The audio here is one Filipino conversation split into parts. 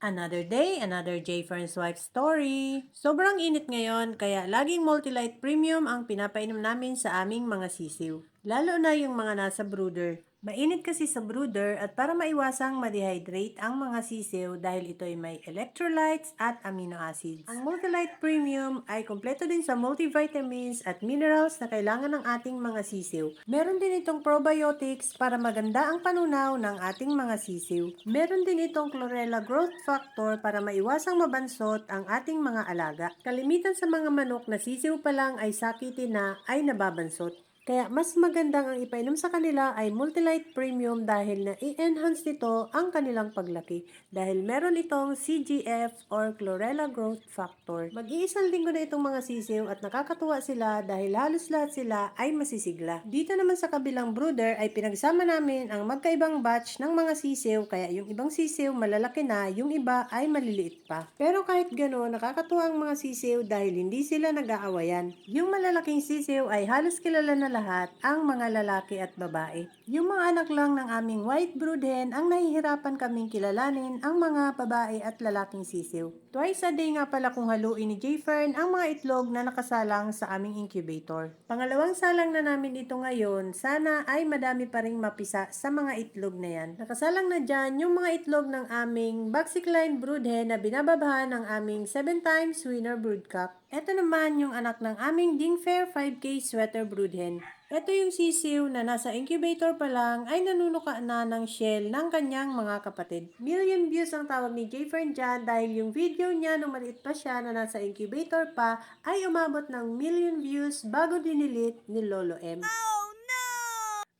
Another day, another J Fern's Wife story. Sobrang init ngayon kaya laging Multilite Premium ang pinapainom namin sa aming mga sisiw. Lalo na yung mga nasa brooder. Mainit kasi sa brooder at para maiwasang ma-dehydrate ang mga sisiw dahil ito ay may electrolytes at amino acids. Ang Multilite Premium ay kompleto din sa multivitamins at minerals na kailangan ng ating mga sisiw. Meron din itong probiotics para maganda ang panunaw ng ating mga sisiw. Meron din itong chlorella growth factor para maiwasang mabansot ang ating mga alaga. Kalimitan sa mga manok na sisiw pa lang ay sakitin na ay nababansot. Kaya mas magandang ang ipainom sa kanila ay Multilite Premium dahil na i-enhance nito ang kanilang paglaki dahil meron itong CGF or Chlorella Growth Factor. Mag-iisang linggo na itong mga sisiw at nakakatuwa sila dahil halos lahat sila ay masisigla. Dito naman sa kabilang brooder ay pinagsama namin ang magkaibang batch ng mga sisiw kaya yung ibang sisiw malalaki na, yung iba ay maliliit pa. Pero kahit gano'n, nakakatuwa ang mga sisiw dahil hindi sila nag-aawayan. Yung malalaking sisiw ay halos kilala na lahat ang mga lalaki at babae. Yung mga anak lang ng aming white brood hen ang nahihirapan kaming kilalanin ang mga babae at lalaking sisiw. Twice a day nga pala kung haluin ni J Fern ang mga itlog na nakasalang sa aming incubator. Pangalawang salang na namin ito ngayon, sana ay madami pa ring mapisa sa mga itlog na yan. Nakasalang na dyan yung mga itlog ng aming Boxicline brood hen na binababahan ng aming 7 times winner broodcock. Ito naman yung anak ng aming Dingfair 5K sweater brood hen. Ito yung sisiw na nasa incubator pa lang ay nanunuka na ng shell ng kanyang mga kapatid. Million views ang tawag ni J Fern dyan dahil yung video niya nung maliit pa siya na nasa incubator pa ay umabot ng million views bago dinilit ni Lolo M.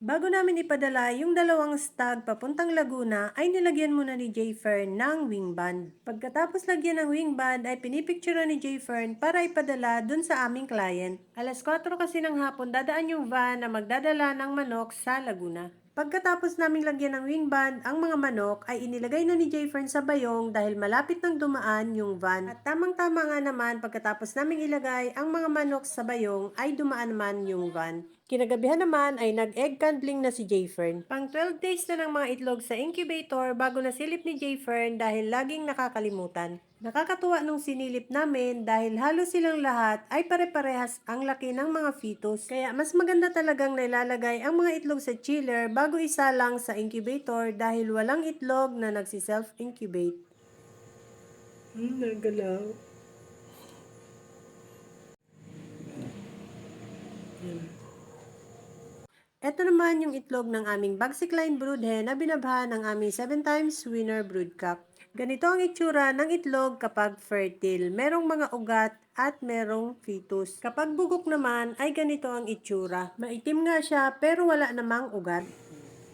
Bago namin ipadala yung dalawang stag papuntang Laguna, ay nilagyan muna ni J Fern ng wing band. Pagkatapos lagyan ng wing band ay pinipicture ni J Fern para ipadala dun sa aming client. Alas 4 kasi ng hapon dadaan yung van na magdadala ng manok sa Laguna. Pagkatapos naming lagyan ng wing band, ang mga manok ay inilagay na ni J Fern sa bayong dahil malapit nang dumaan yung van. At tamang-tama nga naman pagkatapos naming ilagay ang mga manok sa bayong ay dumaan naman yung van. Kinagabihan naman ay nag-egg candling na si J Fern. Pang 12 days na ng mga itlog sa incubator bago nasilip ni J Fern dahil laging nakakalimutan. Nakakatuwa nung sinilip namin dahil halos silang lahat ay pare-parehas ang laki ng mga fetus. Kaya mas maganda talagang nailalagay ang mga itlog sa chiller bago isalang sa incubator dahil walang itlog na nagsi-self-incubate. Nagalaw. Ito naman yung itlog ng aming Boxicline brood hen na binabahan ng aming 7 times winner broodcock. Ganito ang itsura ng itlog kapag fertile. Merong mga ugat at merong fetus. Kapag bugok naman ay ganito ang itsura. Maitim nga siya pero wala namang ugat.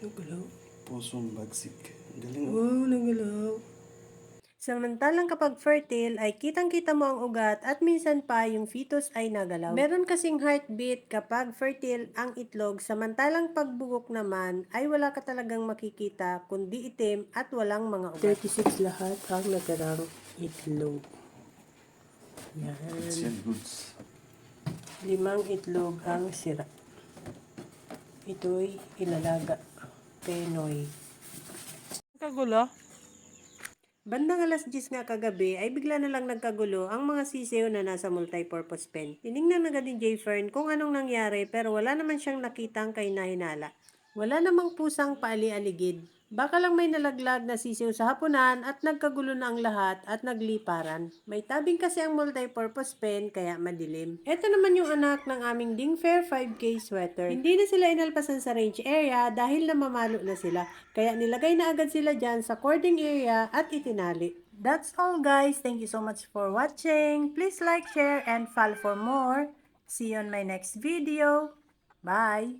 Nagalaw. Pusong bagsik. Galing. Wow, nagalaw. Samantalang kapag fertile ay kitang-kita mo ang ugat at minsan pa yung fetus ay nagalaw. Meron kasing heartbeat kapag fertile ang itlog, samantalang pagbugok naman ay wala ka talagang makikita kundi itim at walang mga ugat. 36 lahat ang natirang itlog. Yan. Goods. 5 itlog ang sira. Ito'y ilalaga. Penoy. Kagulo? Bandang alas 10 nga kagabi ay bigla na lang nagkagulo ang mga sisiw na nasa multipurpose pen. Tiningnan agad ni J Fern kung anong nangyari pero wala naman siyang nakitang kainahinala. Wala namang pusang paali-aligid. Baka lang may nalaglag na sisiw sa hapunan at nagkagulo na ang lahat at nagliparan. May tabing kasi ang multipurpose pen kaya madilim. Ito naman yung anak ng aming Dingfair 5K sweater. Hindi na sila inalpasan sa range area dahil namamalo na sila. Kaya nilagay na agad sila dyan sa cording area at itinali. That's all guys. Thank you so much for watching. Please like, share, and follow for more. See you on my next video. Bye!